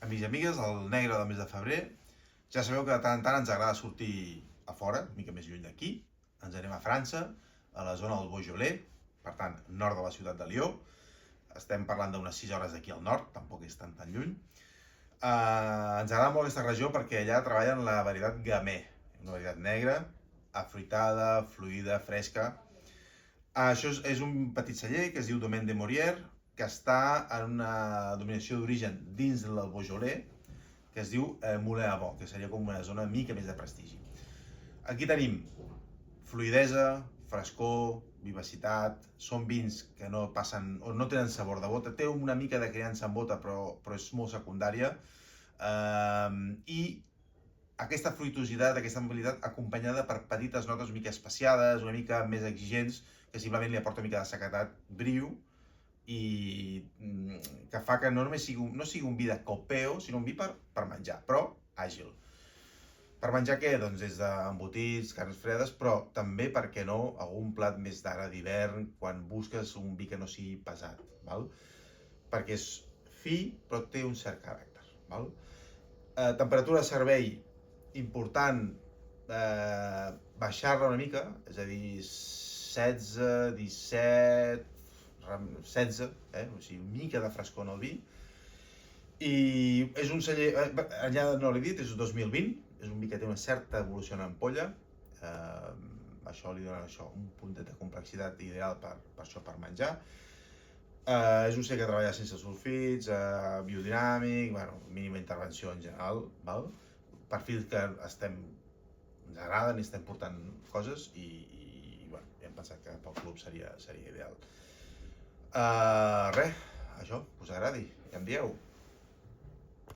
Amics i amigues, el negre del mes de febrer. Ja sabeu que de tant en tant ens agrada sortir a fora, una mica més lluny d'aquí. Ens anem a França, a la zona del Beaujolais, per tant, nord de la ciutat de Lió. Estem parlant d'unes 6 hores d'aquí al nord, tampoc és tan lluny. Ens agrada molt aquesta regió perquè allà treballen la varietat Gamay, una varietat negra, afruitada, fluida, fresca. Això és un petit celler que es diu Domaine de Morières, que està en una dominació d'origen dins del Beaujolais, que es diu Moulin à Vent, que seria com una zona mica més de prestigi. Aquí tenim fluidesa, frescor, vivacitat, són vins que no passen o no tenen sabor de bota, té una mica de criança en bota però és molt secundària, i aquesta fruitositat, aquesta mobilitat acompanyada per petites notes una mica espaciades, una mica més exigents, que simplement li aporta una mica de sequedat, brio, i que fa que no només sigui un vi de copeo, sinó un vi per menjar, però àgil. Per menjar què? Doncs des d'embotits, carns fredes, però també, per què no, algun plat més d'ara d'hivern, quan busques un vi que no sigui pesat, val? Perquè és fi, però té un cert caràcter, val? Temperatura de servei important, baixar-la una mica, és a dir, 16, 17, 16, o sigui, una mica de frescor en el vi. I és un celler, allà no l'he dit, és 2020, és un vi que té una certa evolució en ampolla, això li dona un puntet de complexitat ideal per menjar. És un celler que treballa sense sulfits, biodinàmic, mínima intervenció en general, val? Perfils que ens agraden i estem portant coses i hem pensat que pel club seria ideal. Res, això, us agradi, ja em dieu.